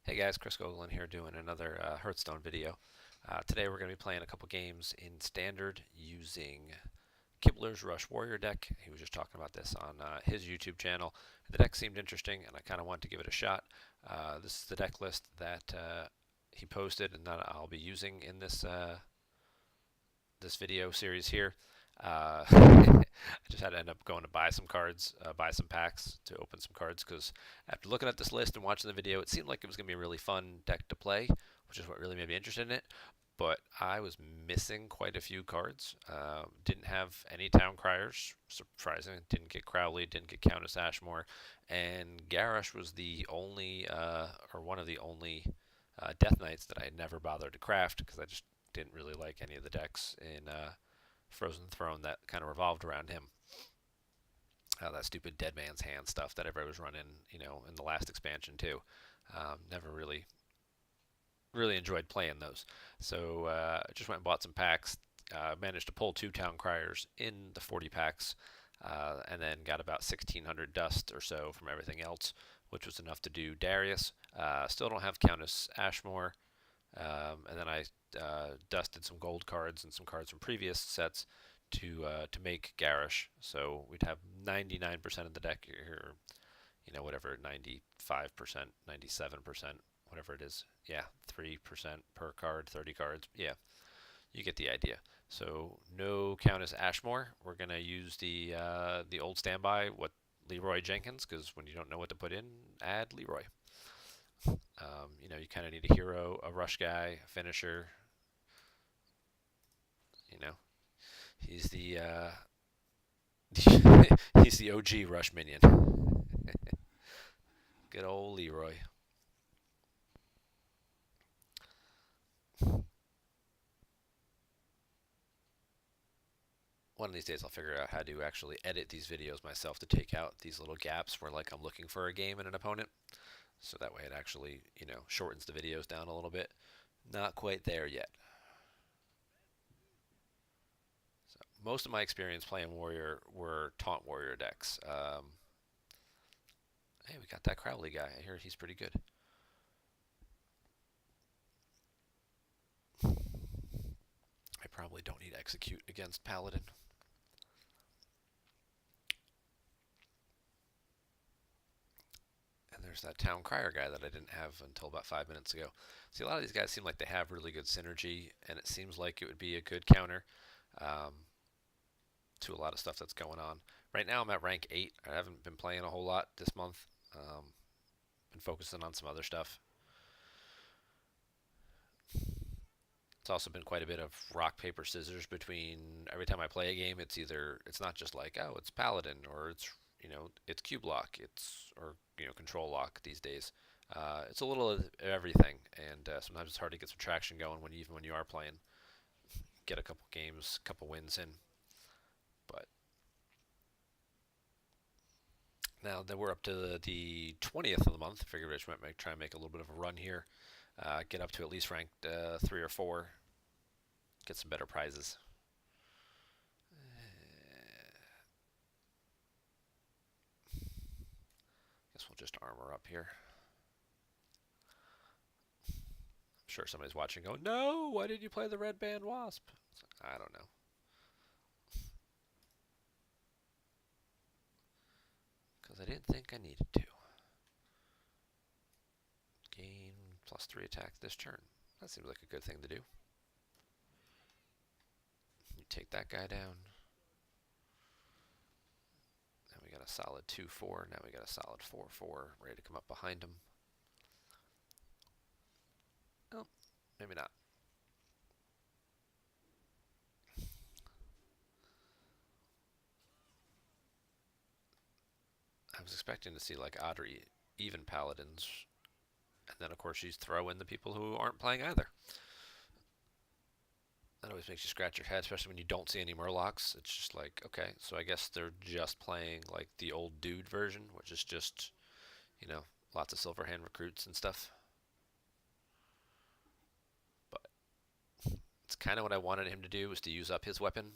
Hey guys, Chris Goglin here doing another Hearthstone video. Today we're going to be playing a couple games in Standard using Kibler's Rush Warrior deck. He was just talking about this on his YouTube channel. The deck seemed interesting and I kind of wanted to give it a shot. This is the deck list that he posted and that I'll be using in this video series here. I just had to end up going to buy some cards, buy some packs to open some cards because after looking at this list and watching the video, it seemed like it was going to be a really fun deck to play, which is what really made me interested in it. But I was missing quite a few cards. Didn't have any Town Criers, surprising. Didn't get Crowley, didn't get Countess Ashmore, and Garrosh was the only, or one of the only Death Knights that I never bothered to craft because I just didn't really like any of the decks in Frozen Throne that kind of revolved around him. That stupid Dead Man's Hand stuff that everybody was running, in the last expansion too. Never really enjoyed playing those. So I just went and bought some packs. Managed to pull two Town Criers in the 40 packs, and then got about 1,600 dust or so from everything else, which was enough to do Darius. Still don't have Countess Ashmore. And then I dusted some gold cards and some cards from previous sets to make Garish. So we'd have 99% of the deck here, whatever, 95%, 97%, whatever it is. Yeah, 3% per card, 30 cards. Yeah, you get the idea. So no Countess Ashmore. We're gonna use the old standby, what Leeroy Jenkins, because when you don't know what to put in, add Leeroy. You kind of need a hero, a rush guy, a finisher. You know, he's the he's the OG rush minion. Good old Leeroy. One of these days I'll figure out how to actually edit these videos myself to take out these little gaps where like I'm looking for a game and an opponent. So that way it actually, shortens the videos down a little bit. Not quite there yet. So most of my experience playing Warrior were Taunt Warrior decks. Hey, we got that Crowley guy. I hear he's pretty good. I probably don't need Execute against Paladin. And there's that Town Crier guy that I didn't have until about 5 minutes ago. See, a lot of these guys seem like they have really good synergy, and it seems like it would be a good counter um, to a lot of stuff that's going on. Right now, I'm at rank 8. I haven't been playing a whole lot this month. Been focusing on some other stuff. It's also been quite a bit of rock paper scissors between every time I play a game. It's not just like, oh, it's Paladin, or it's cube lock, it's or control lock these days. It's a little of everything, and sometimes it's hard to get some traction going even when you are playing. Get a couple games, couple wins in, but now that we're up to the 20th of the month, I figured I just might try and make a little bit of a run here. Get up to at least ranked 3 or 4. Get some better prizes. Guess we'll just armor up here. I'm sure somebody's watching going, no, why did you play the Red Band Wasp? I don't know. Because I didn't think I needed to. Gain +3 attack this turn. That seems like a good thing to do. You take that guy down. Now we got a solid 2-4. Now we got a solid 4-4 ready to come up behind him. Oh, maybe not. I was expecting to see like odd or even paladins, and then of course you throw in the people who aren't playing either. That always makes you scratch your head, especially when you don't see any Murlocs. It's just like, okay, so I guess they're just playing like the old dude version, which is just, you know, lots of Silverhand recruits and stuff. But it's kind of what I wanted him to do, was to use up his weapon.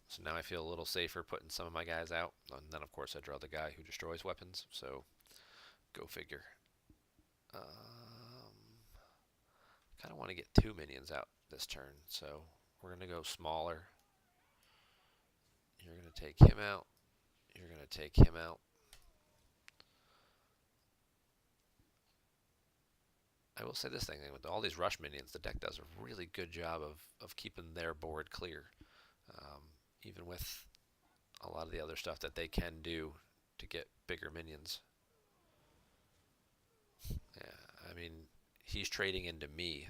So now I feel a little safer putting some of my guys out. And then, of course, I draw the guy who destroys weapons. So go figure. Kind of want to get 2 minions out this turn, so we're going to go smaller. You're going to take him out. You're going to take him out. I will say this thing, with all these rush minions, the deck does a really good job of keeping their board clear. Even with a lot of the other stuff that they can do to get bigger minions. Yeah, I mean, he's trading into me.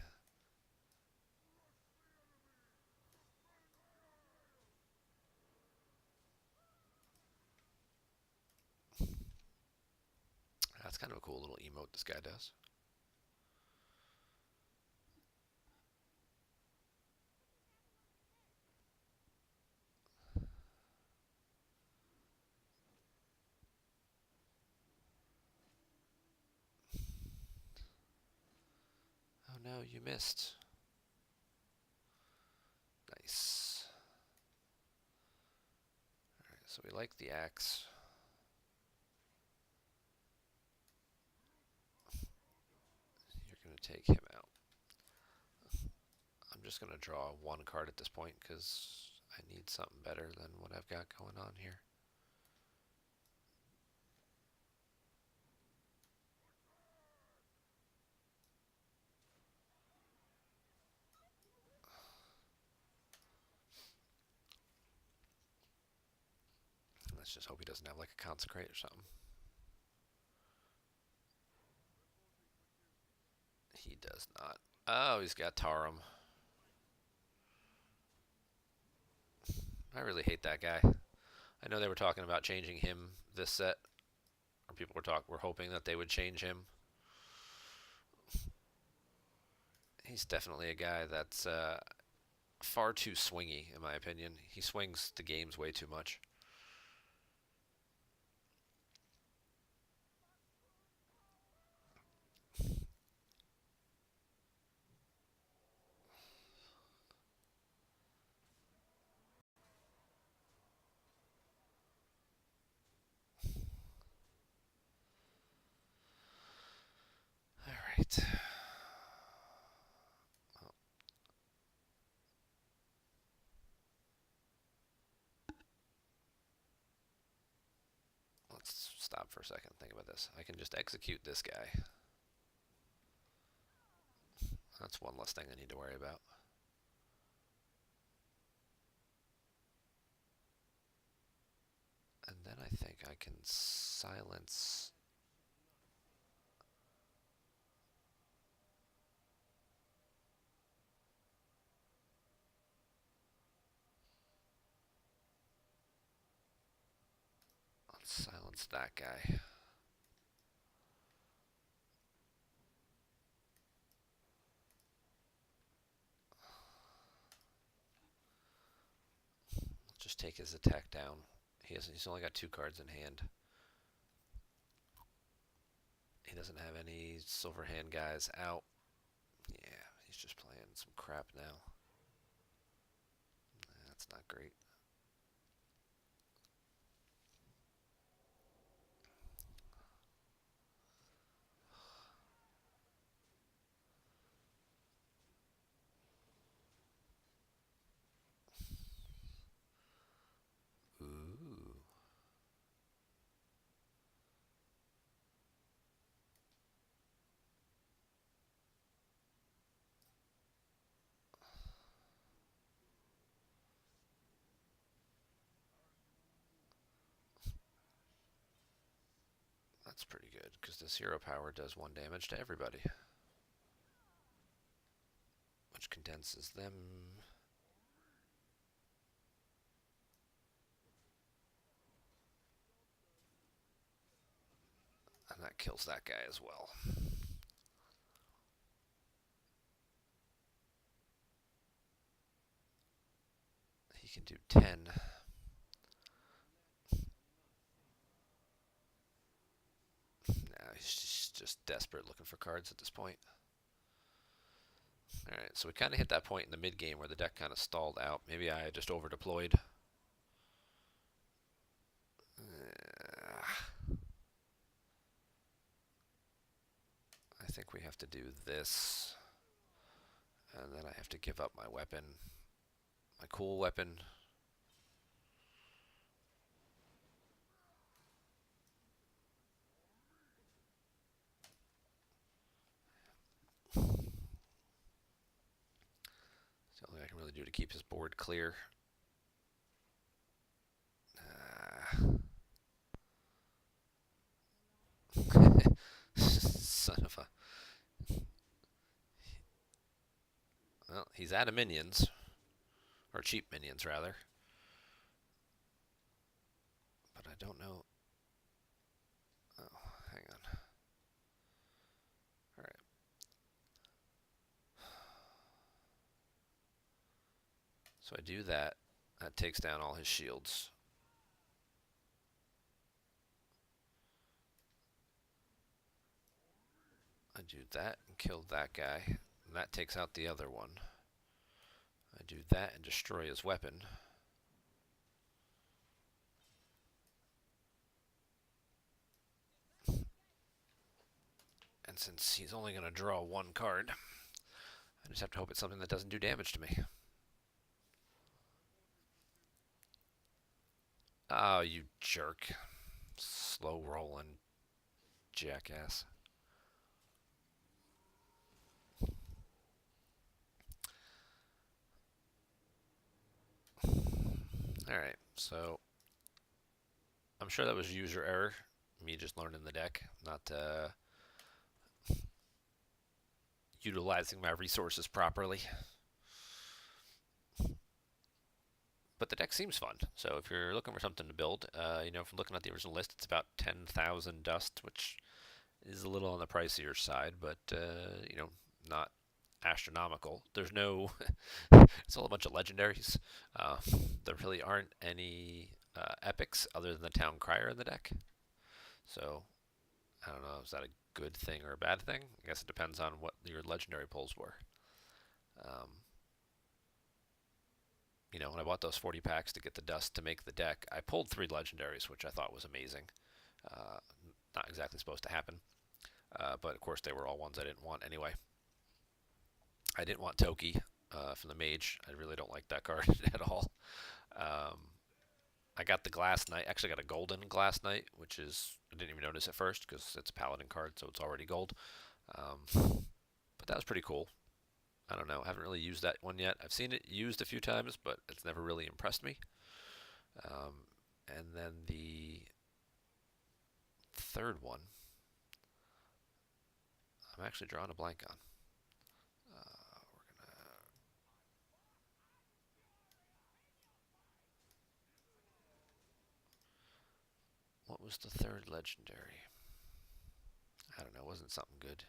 That's kind of a cool little emote this guy does. Oh no, you missed. Nice. Alright, so we like the axe. You're going to take him out. I'm just going to draw one card at this point because I need something better than what I've got going on here. Let's just hope he doesn't have like a consecrate or something. He does not. Oh, he's got Tarum. I really hate that guy. I know they were talking about changing him this set, or people were hoping that they would change him. He's definitely a guy that's far too swingy, in my opinion. He swings the games way too much. All right. Let's stop for a second and think about this. I can just execute this guy. That's one less thing I need to worry about. And then I think I can silence... Let's silence that guy. Just take his attack down. He's only got 2 cards in hand. He doesn't have any silver hand guys out. Yeah, he's just playing some crap now. That's not great. Ooh. That's pretty good, because this hero power does 1 damage to everybody. Which condenses them. And that kills that guy as well. He can do 10. Now he's just desperate looking for cards at this point. Alright, so we kind of hit that point in the mid game where the deck kind of stalled out. Maybe I just over deployed. I think we have to do this. And then I have to give up my weapon. My cool weapon. It's the only thing I can really do to keep his board clear. Son of a... Well, he's out of minions. Or cheap minions, rather. But I don't know... Oh, hang on. Alright. So I do that. That takes down all his shields. I do that and kill that guy. And that takes out the other one. I do that and destroy his weapon. And since he's only going to draw one card, I just have to hope it's something that doesn't do damage to me. Oh, you jerk. Slow rolling jackass. Alright, so I'm sure that was user error. Me just learning the deck, not utilizing my resources properly. But the deck seems fun. So if you're looking for something to build, you know, from looking at the original list, it's about 10,000 dust, which is a little on the pricier side, but you know, not astronomical. There's no, it's all a bunch of legendaries. There really aren't any epics other than the Town Crier in the deck. So I don't know, is that a good thing or a bad thing? I guess it depends on what your legendary pulls were. You know, when I bought those 40 packs to get the dust to make the deck, I pulled 3 legendaries, which I thought was amazing. Not exactly supposed to happen. But of course, they were all ones I didn't want anyway. I didn't want Toki from the Mage. I really don't like that card at all. I got the Glass Knight. Actually, got a golden Glass Knight, which is, I didn't even notice at first because it's a Paladin card, so it's already gold. But that was pretty cool. I don't know. I haven't really used that one yet. I've seen it used a few times, but it's never really impressed me. And then the third one, I'm actually drawing a blank on. What was the third legendary? I don't know. It wasn't something good.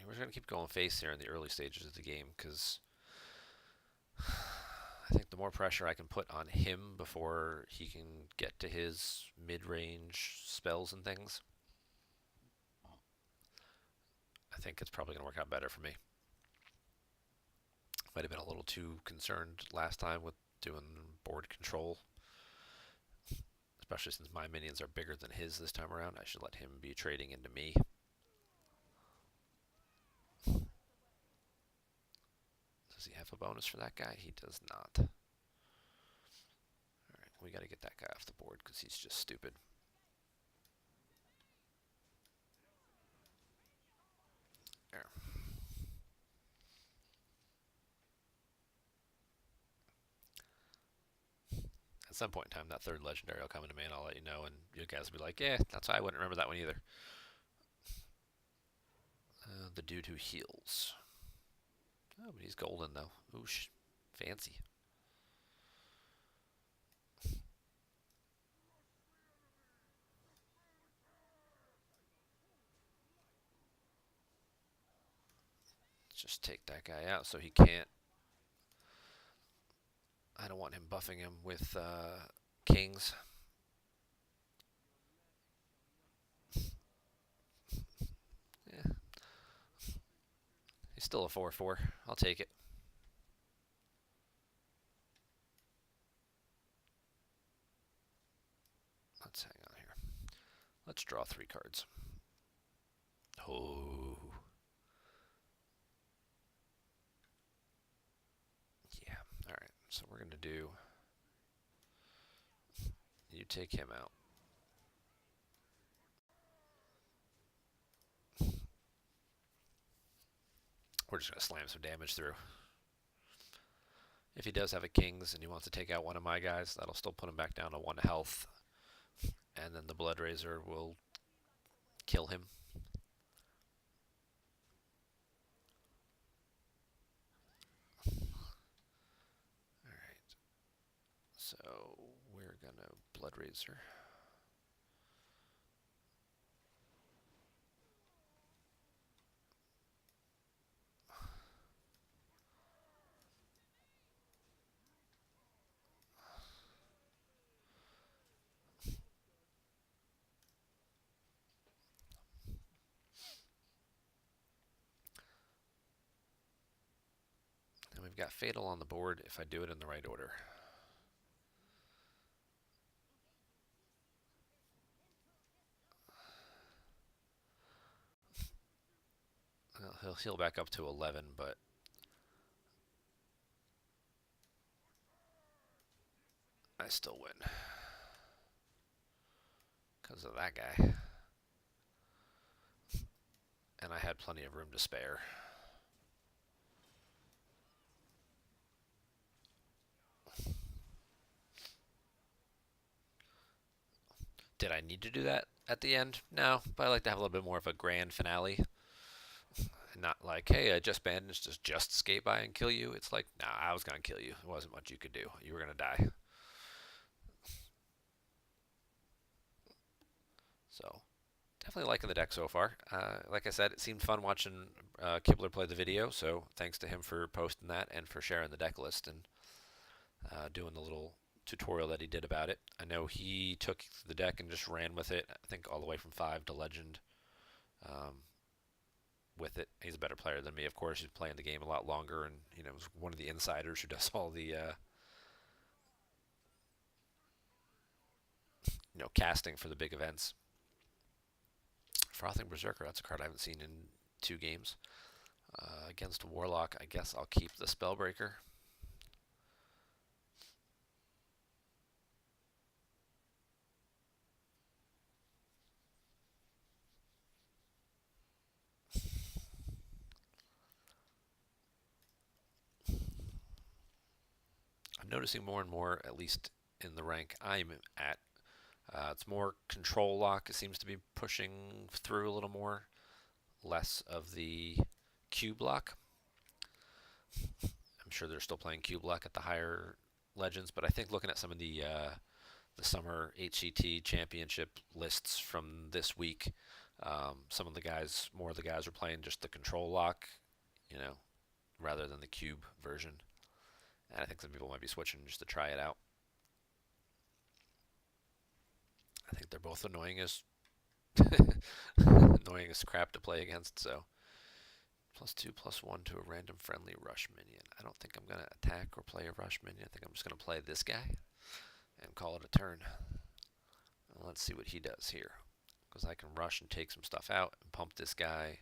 We're going to keep going face here in the early stages of the game because I think the more pressure I can put on him before he can get to his mid-range spells and things, I think it's probably going to work out better for me. Might have been a little too concerned last time with doing board control, especially since my minions are bigger than his this time around. I should let him be trading into me. Does he have a bonus for that guy? He does not. Alright, we got to get that guy off the board because he's just stupid. There. At some point in time, that third legendary will come into me and I'll let you know, and you guys will be like, yeah, that's why I wouldn't remember that one either. The dude who heals. Oh, but he's golden though. Oosh, fancy. Let's just take that guy out so he can't. don't want him buffing him with kings. Yeah, he's still a 4/4. I'll take it. Let's hang on here. Let's draw 3 cards. Oh. Yeah. All right. So we're going to do... You take him out. We're just going to slam some damage through. If he does have a kings and he wants to take out one of my guys, that'll still put him back down to 1 health. And then the Blood Razor will kill him. Alright. So we're gonna Blood Razor. And we've got Fatal on the board if I do it in the right order. Well, he'll heal back up to 11, but I still win. Because of that guy. And I had plenty of room to spare. Did I need to do that at the end? No, but I like to have a little bit more of a grand finale. Not like, hey, I just bandaged, just skate by and kill you. It's like, nah, I was going to kill you. There wasn't much you could do. You were going to die. So, definitely liking the deck so far. Like I said, it seemed fun watching Kibler play the video, so thanks to him for posting that and for sharing the deck list and doing the little tutorial that he did about it. I know he took the deck and just ran with it, I think all the way from 5 to Legend with it. He's a better player than me, of course. He's playing the game a lot longer and, you know, was one of the insiders who does all the, casting for the big events. Frothing Berserker, that's a card I haven't seen in 2 games. Against Warlock, I guess I'll keep the Spellbreaker. I'm noticing more and more, at least in the rank I'm at, it's more control lock. It seems to be pushing through a little more, less of the cube lock. I'm sure they're still playing cube lock at the higher legends, but I think looking at some of the summer HCT championship lists from this week, some of the guys, more of the guys are playing just the control lock, rather than the cube version. And I think some people might be switching just to try it out. I think they're both annoying as annoying as crap to play against. So +2/+1 to a random friendly rush minion. I don't think I'm gonna attack or play a rush minion. I think I'm just gonna play this guy and call it a turn. And let's see what he does here, because I can rush and take some stuff out and pump this guy,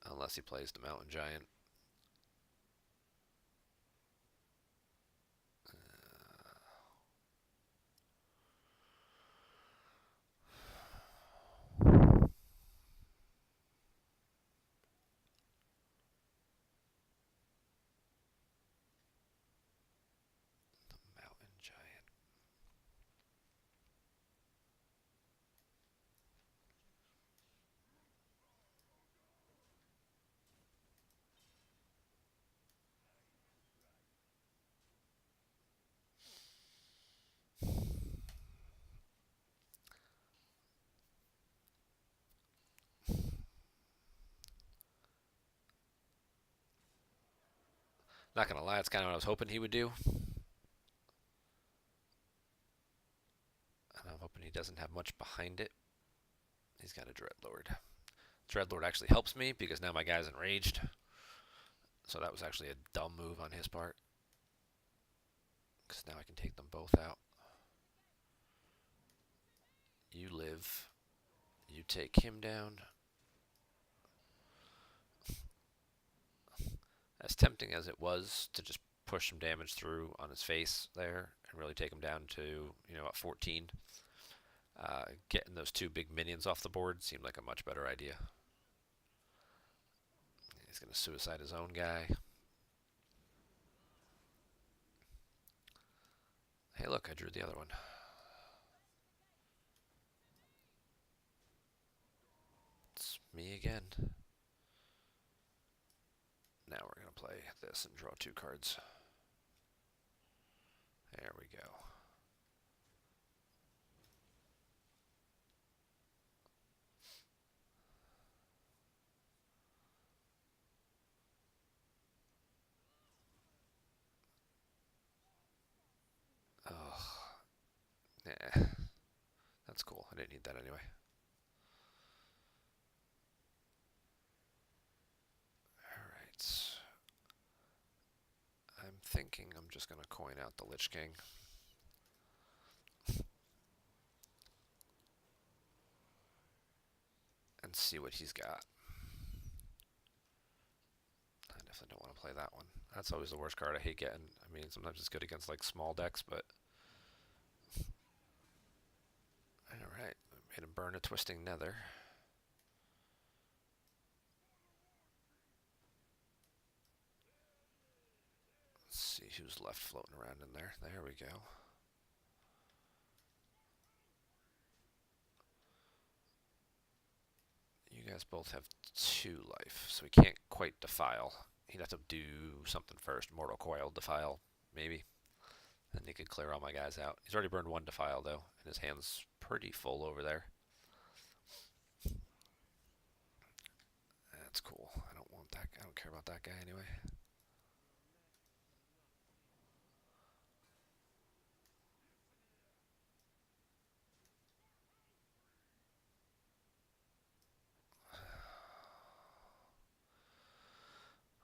unless he plays the mountain giant. Not gonna lie, it's kind of what I was hoping he would do. And I'm hoping he doesn't have much behind it. He's got a Dreadlord. Dreadlord actually helps me because now my guy's enraged. So that was actually a dumb move on his part. Because now I can take them both out. You live. You take him down. As tempting as it was to just push some damage through on his face there and really take him down to, you know, at 14, getting those two big minions off the board seemed like a much better idea. He's going to suicide his own guy. Hey, look, I drew the other one. It's me again. Now we're going to play this and draw 2 cards. There we go. Oh, yeah. That's cool. I didn't need that anyway. Alright. I'm thinking I'm just going to coin out the Lich King. And see what he's got. I definitely don't want to play that one. That's always the worst card. I hate getting. I mean, sometimes it's good against like small decks, but. Alright, made him burn a Twisting Nether. Let's see who's left floating around in there. There we go. You guys both have 2 life, so he can't quite defile. He'd have to do something first. Mortal Coil, defile, maybe. Then he could clear all my guys out. He's already burned 1 defile, though, and his hand's pretty full over there. That's cool. I don't want that. I don't care about that guy anyway.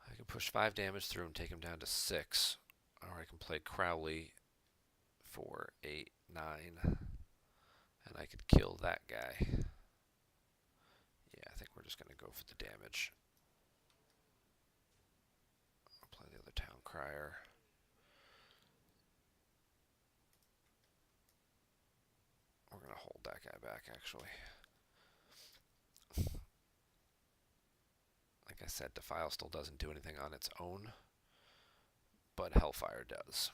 I can push 5 damage through and take him down to 6. Or I can play Crowley for 8, 9. And I could kill that guy. Yeah, I think we're just going to go for the damage. I'll play the other Town Crier. We're going to hold that guy back, actually. Like I said, Defile still doesn't do anything on its own, but Hellfire does.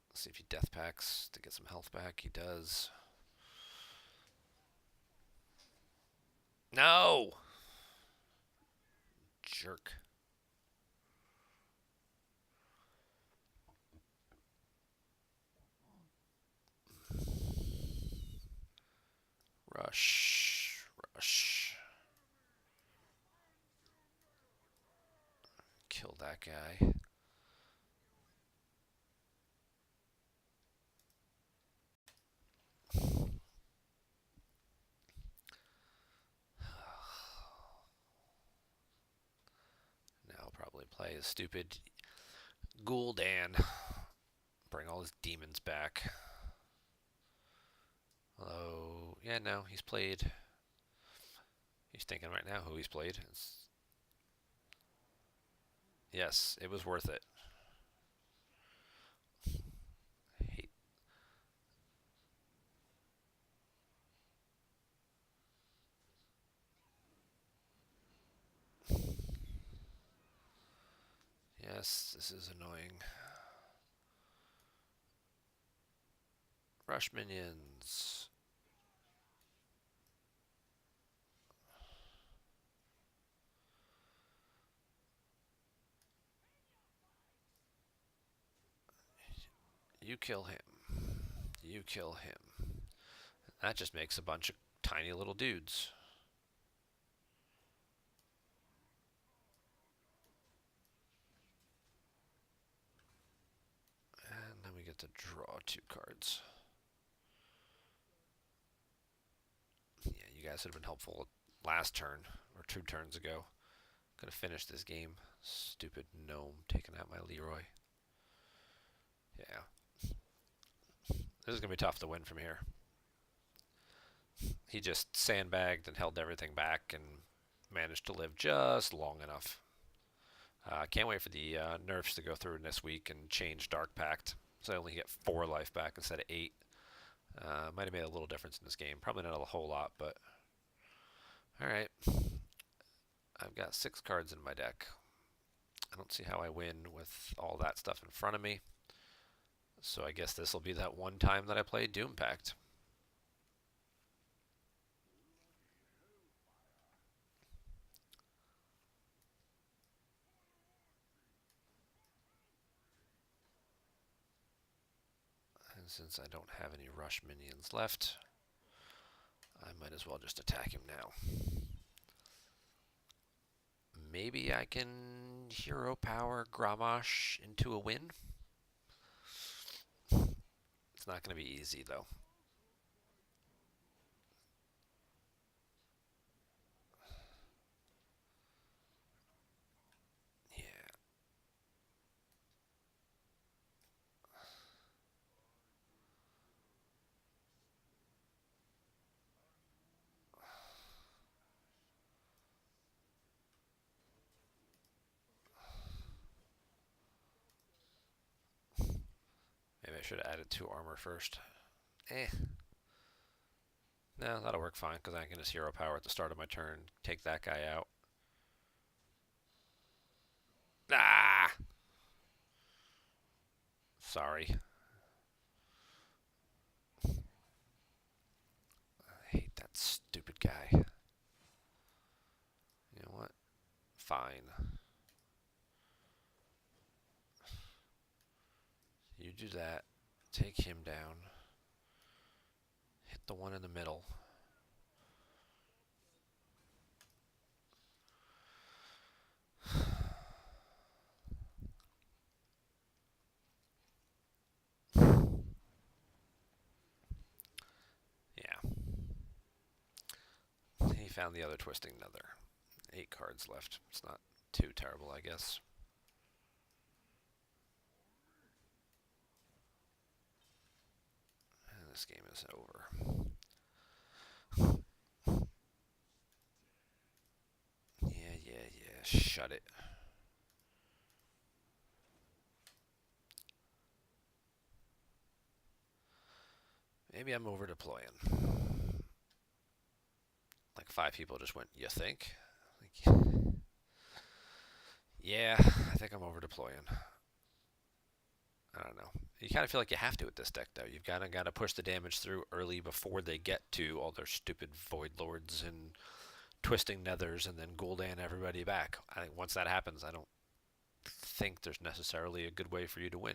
Let's see if he death packs to get some health back. He does. No! Jerk. Rush. Rush. Kill that guy. Now I'll probably play a stupid Gul'dan. Bring all his demons back. Although, yeah, no, he's played. He's thinking right now who he's played. Yes, it was worth it. Hate. Yes, this is annoying. Rush minions. You kill him. You kill him. That just makes a bunch of tiny little dudes. to draw 2 cards. Yeah, you guys would have been helpful last turn, or 2 turns ago. Could have finished this game. Stupid gnome taking out my Leeroy. Yeah. This is going to be tough to win from here. He just sandbagged and held everything back and managed to live just long enough. Can't wait for the nerfs to go through this week and change Dark Pact, so I only get 4 life back instead of 8. Might have made a little difference in this game. Probably not a whole lot, but alright. I've got 6 cards in my deck. I don't see how I win with all that stuff in front of me. So I guess this will be that one time that I play Doom Pact. And since I don't have any rush minions left, I might as well just attack him now. Maybe I can hero power Gramash into a win. It's not going to be easy, though. Yeah. Maybe I should have added 2 armor first. No, that'll work fine, because I can just hero power at the start of my turn, take that guy out. Ah! Sorry. I hate that stupid guy. You know what? Fine. You do that. Take him down. Hit the one in the middle. Yeah. He found the other Twisting Nether. 8 cards left. It's not too terrible, I guess. And this game is over. Yeah. Shut it. Maybe I'm over deploying. Like 5 people just went, you think? Like, yeah, I think I'm over deploying. I don't know. You kind of feel like you have to with this deck, though. You've got to push the damage through early before they get to all their stupid Void Lords and Twisting Nethers and then Gul'dan everybody back. I think once that happens, I don't think there's necessarily a good way for you to win.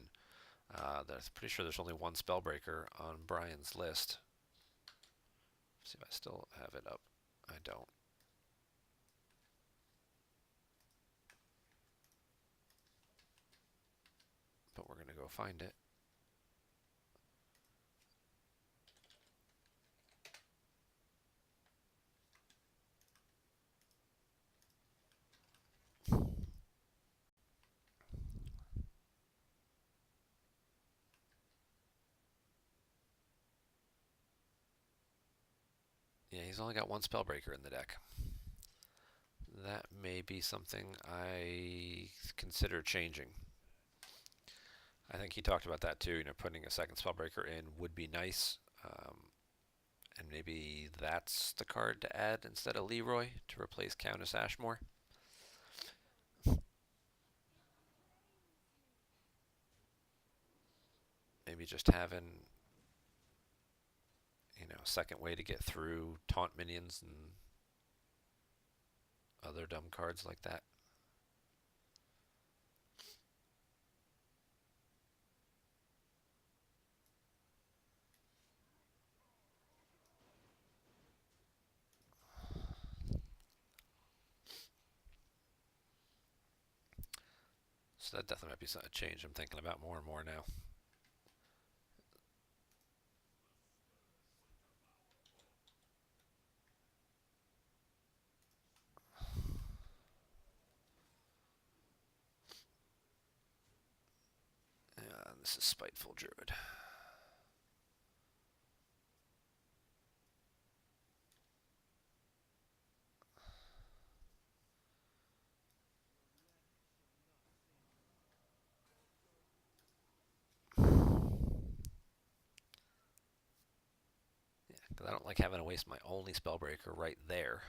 I'm pretty sure there's only 1 Spellbreaker on Brian's list. Let's see if I still have it up. I don't. But we're going to go find it. Yeah, he's only got 1 Spellbreaker in the deck. That may be something I consider changing. I think he talked about that too. Putting a 2nd Spellbreaker in would be nice. And maybe that's the card to add instead of Leeroy to replace Countess Ashmore. Maybe just having, a second way to get through taunt minions and other dumb cards like that. So that definitely might be a change I'm thinking about more and more now. this is Spiteful Druid. Yeah, because I don't like having to waste my only Spellbreaker right there.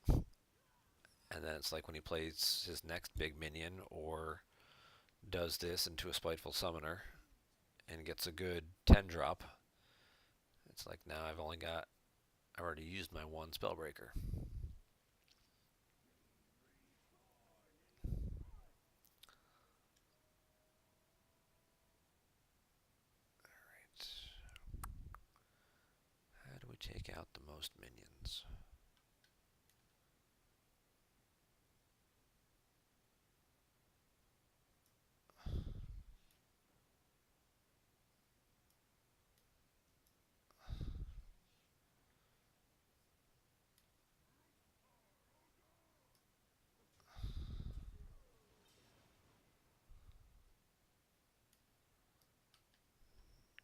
And then it's like when he plays his next big minion or does this into a Spiteful Summoner and gets a good 10 drop, it's like now I've already used my one Spellbreaker. Alright. How do we take out the most minions?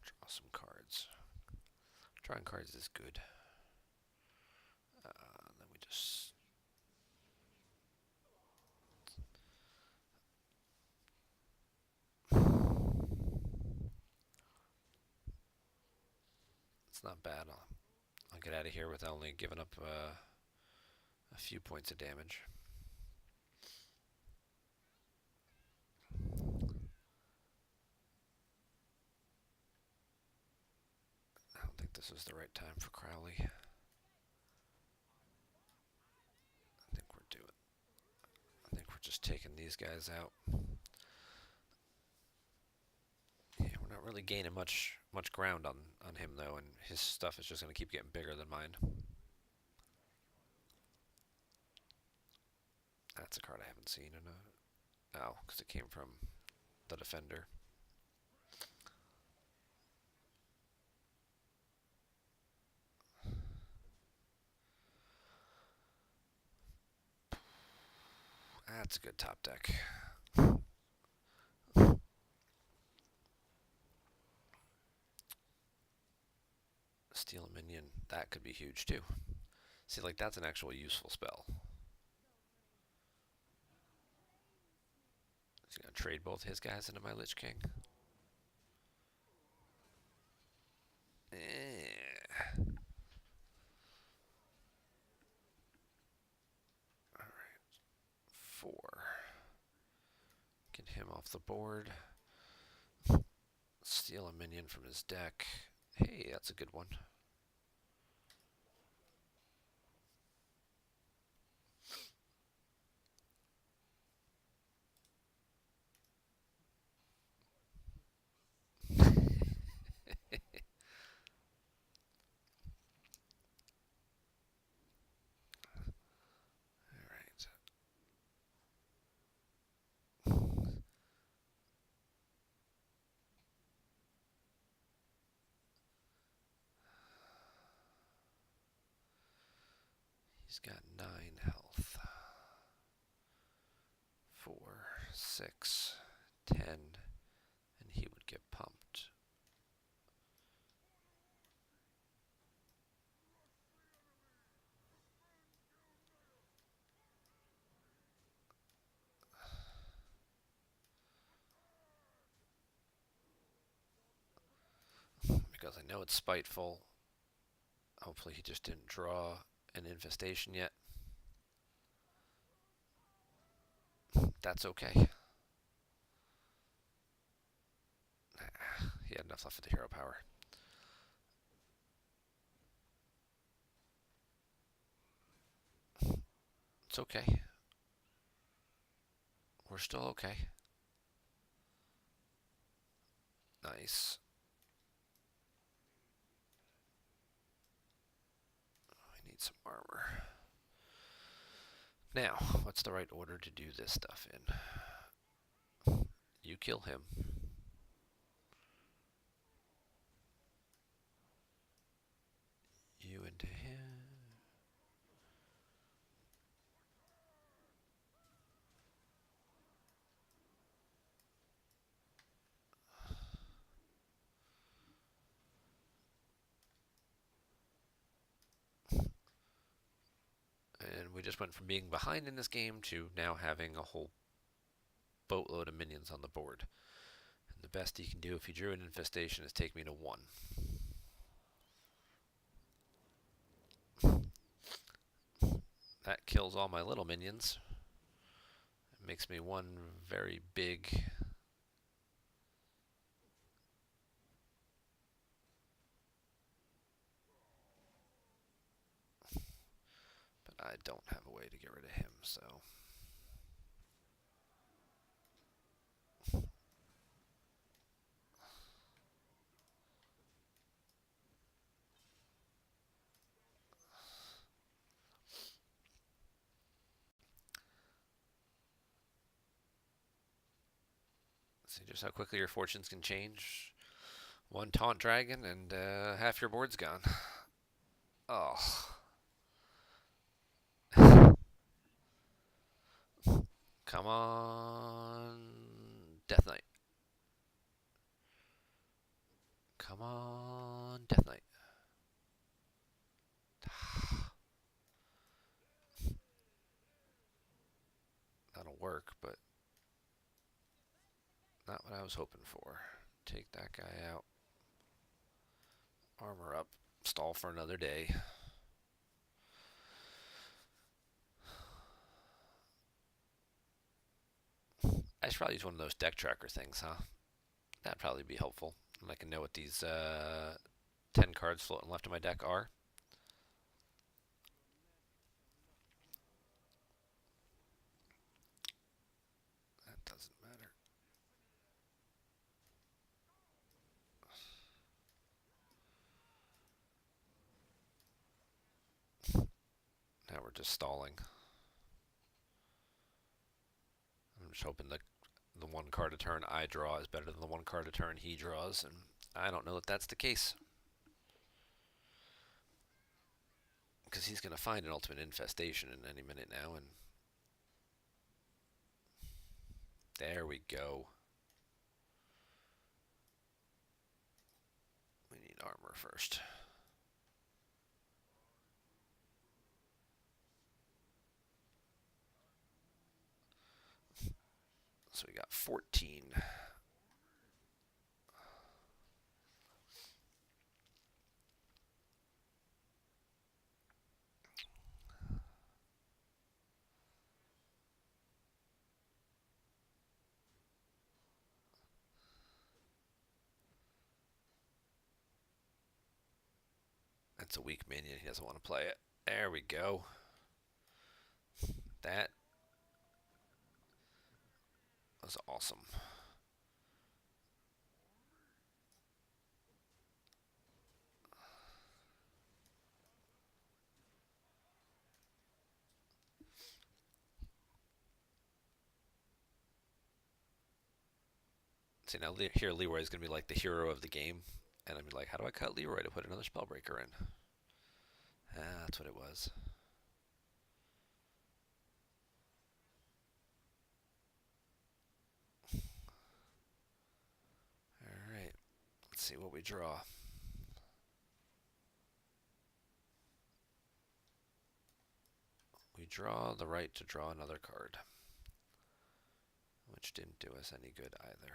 Draw some cards. Drawing cards is good. Then we just... It's not bad. I'll get out of here with only giving up a few points of damage. I don't think this is the right time for Crowley. I think we're just taking these guys out. Yeah, we're not really gaining much ground on him though, and his stuff is just going to keep getting bigger than mine. That's a card I haven't seen in a... Oh, because it came from the Defender. That's a good top deck. Steal a minion. That could be huge too. See, like that's an actual useful spell. Is he going to trade both his guys into my Lich King? Alright. 4. Get him off the board. Steal a minion from his deck. Hey, that's a good one. He's got 9 health. 4, 6, 10, and he would get pumped. Because I know it's spiteful. Hopefully he just didn't draw an infestation yet. That's okay. He had enough left for the hero power. It's okay. We're still okay. Nice. I need some armor. Now, what's the right order to do this stuff in? You kill him. You into him. And we just went from being behind in this game to now having a whole boatload of minions on the board. And the best he can do if he drew an infestation is take me to 1. That kills all my little minions. It makes me 1 very big. But I don't have a way to get rid of him, so. See just how quickly your fortunes can change. 1 taunt dragon and half your board's gone. Oh. Come on, Death Knight. Come on, Death Knight. That'll work, but not what I was hoping for. Take that guy out. Armor up. Stall for another day. I should probably use one of those deck tracker things, huh? That'd probably be helpful. And I can know what these 10 cards floating left of my deck are. That doesn't matter. Now we're just stalling. I'm just hoping that the 1 card a turn I draw is better than the 1 card a turn he draws, and I don't know that that's the case. Because he's going to find an ultimate infestation in any minute now, and there we go. We need armor first. So we got 14. That's a weak minion. He doesn't want to play it. There we go. That was awesome. See, now here Leeroy is going to be like the hero of the game. And I'm like, how do I cut Leeroy to put another Spellbreaker in? Ah, that's what it was. Alright, let's see what we draw. We draw the right to draw another card, which didn't do us any good either.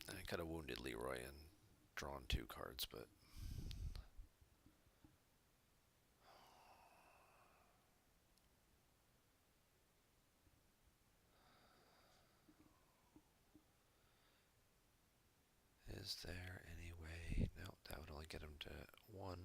I could have wounded Leeroy and drawn 2 cards, but is there any way? No, that would only get him to 1.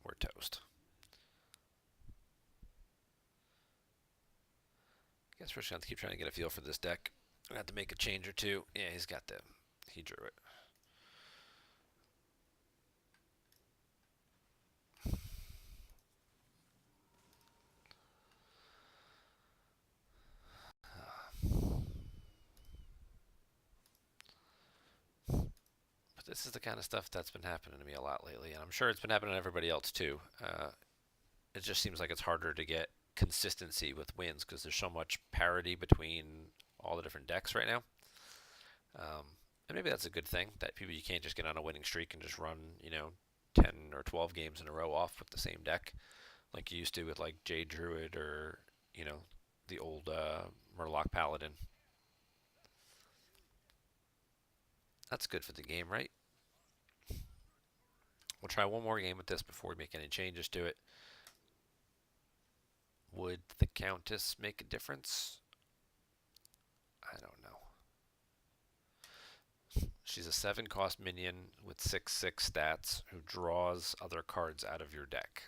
We're toast. I guess we're just going to keep trying to get a feel for this deck. I have to make a change or 2. Yeah, he's got the... He drew it. But This is the kind of stuff that's been happening to me a lot lately, and I'm sure it's been happening to everybody else too. It just seems like it's harder to get consistency with wins because there's so much parity between all the different decks right now. Um, and maybe that's a good thing that people you can't just get on a winning streak and just run 10 or 12 games in a row off with the same deck like you used to with like Jade Druid or you know the old Murloc Paladin. That's good for the game, right? We'll try one more game with this before we make any changes to it. Would the Countess make a difference? I don't know. She's a 7 cost minion with 6/6 stats who draws other cards out of your deck.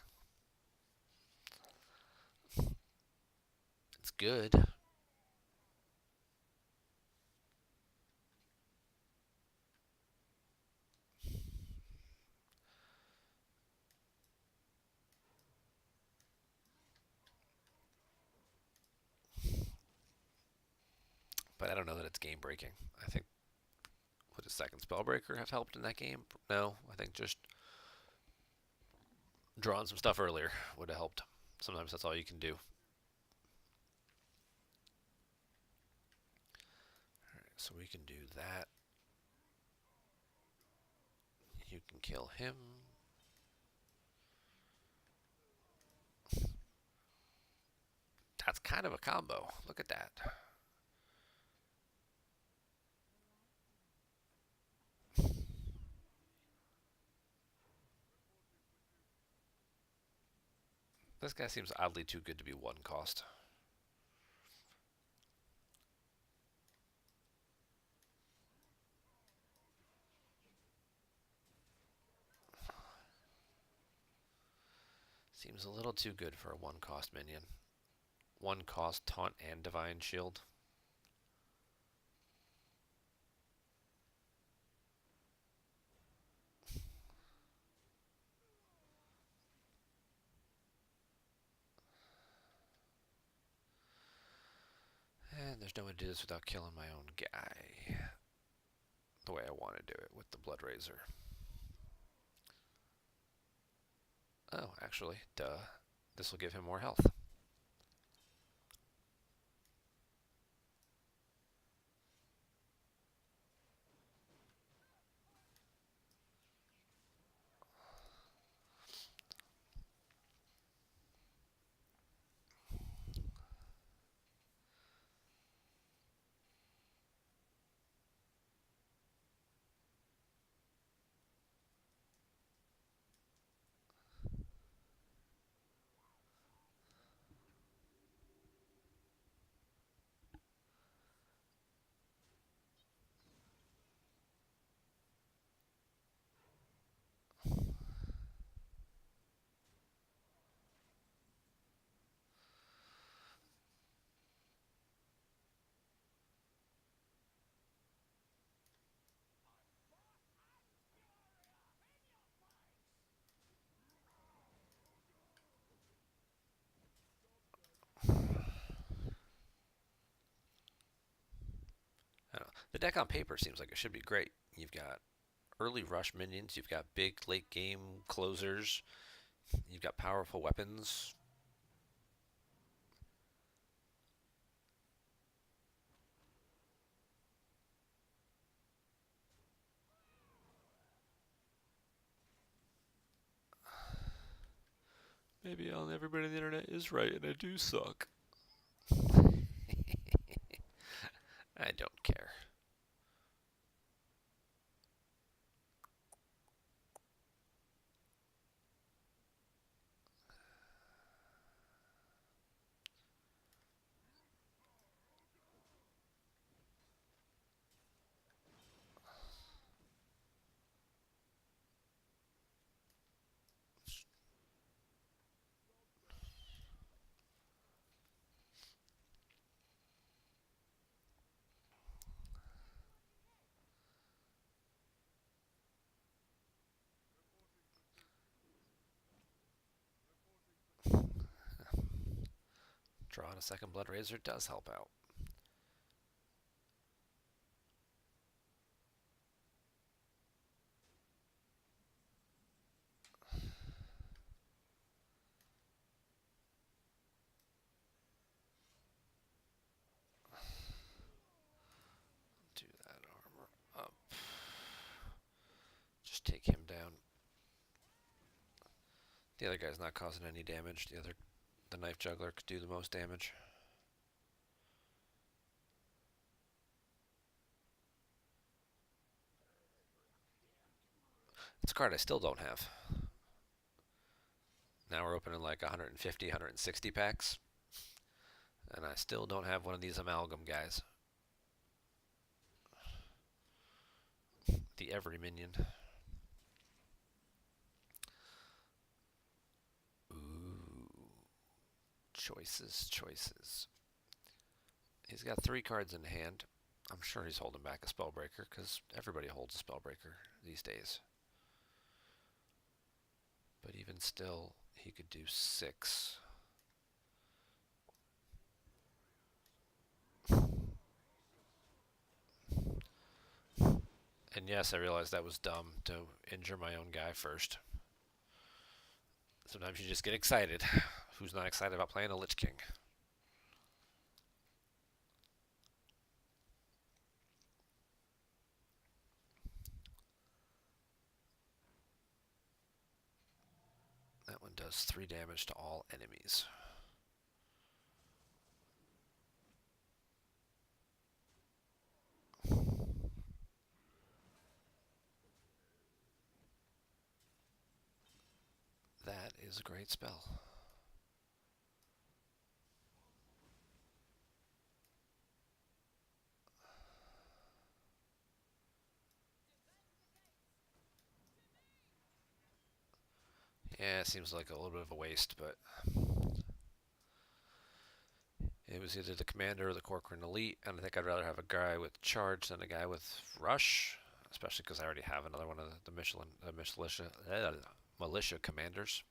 It's good. But I don't know that it's game breaking. I think would a second Spellbreaker have helped in that game? No, I think just drawing some stuff earlier would have helped. Sometimes that's all you can do. Alright, so we can do that. You can kill him. That's kind of a combo. Look at that. This guy seems oddly too good to be 1 cost. Seems a little too good for a 1 cost minion. 1 cost taunt and divine shield. And there's no way to do this without killing my own guy. The way I want to do it with the Blood Razor. Oh, actually, duh. This will give him more health. I don't know. The deck on paper seems like it should be great. You've got early rush minions, you've got big late game closers, you've got powerful weapons. Maybe everybody on the internet is right and I do suck. I don't care. Drawing a second Blood Razor does help out. The other guy's not causing any damage. The knife juggler could do the most damage. It's a card I still don't have. Now we're opening like 150, 160 packs, and I still don't have one of these amalgam guys. The every minion. Ooh. Choices, choices. He's got 3 cards in hand. I'm sure he's holding back a Spellbreaker, because everybody holds a Spellbreaker these days. But even still, he could do 6. And yes, I realized that was dumb to injure my own guy first. Sometimes you just get excited. Who's not excited about playing a Lich King? That one does 3 damage to all enemies. That is a great spell. Yeah, it seems like a little bit of a waste, but it was either the commander or the Corcoran Elite, and I think I'd rather have a guy with charge than a guy with rush, especially because I already have another one of the militia commanders.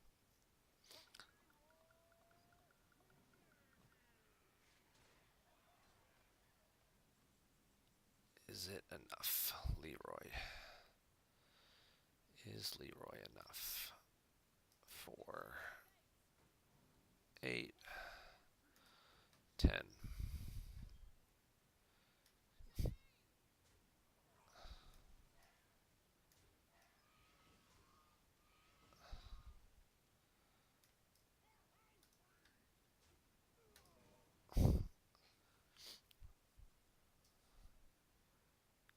Is it enough, Leeroy? Is Leeroy enough? 4, 8, 10.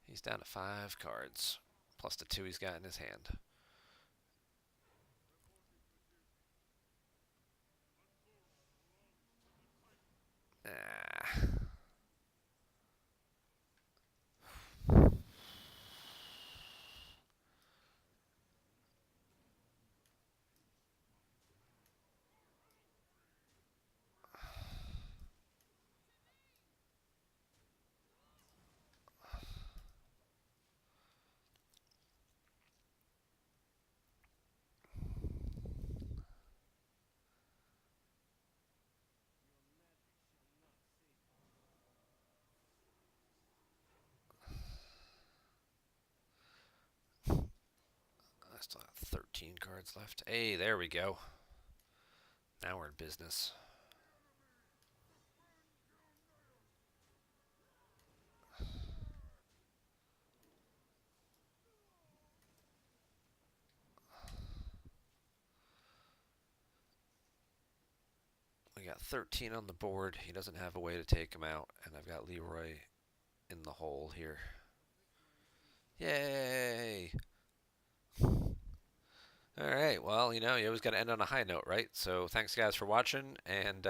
He's down to 5 cards, plus the 2 he's got in his hand. Ah. I still have 13 cards left. Hey, there we go. Now we're in business. We got 13 on the board. He doesn't have a way to take him out, and I've got Leeroy in the hole here. Yay! Alright, well, you always got to end on a high note, right? So thanks, guys, for watching, and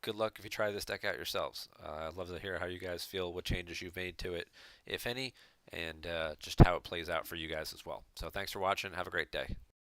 good luck if you try this deck out yourselves. I'd love to hear how you guys feel, what changes you've made to it, if any, and just how it plays out for you guys as well. So thanks for watching. Have a great day.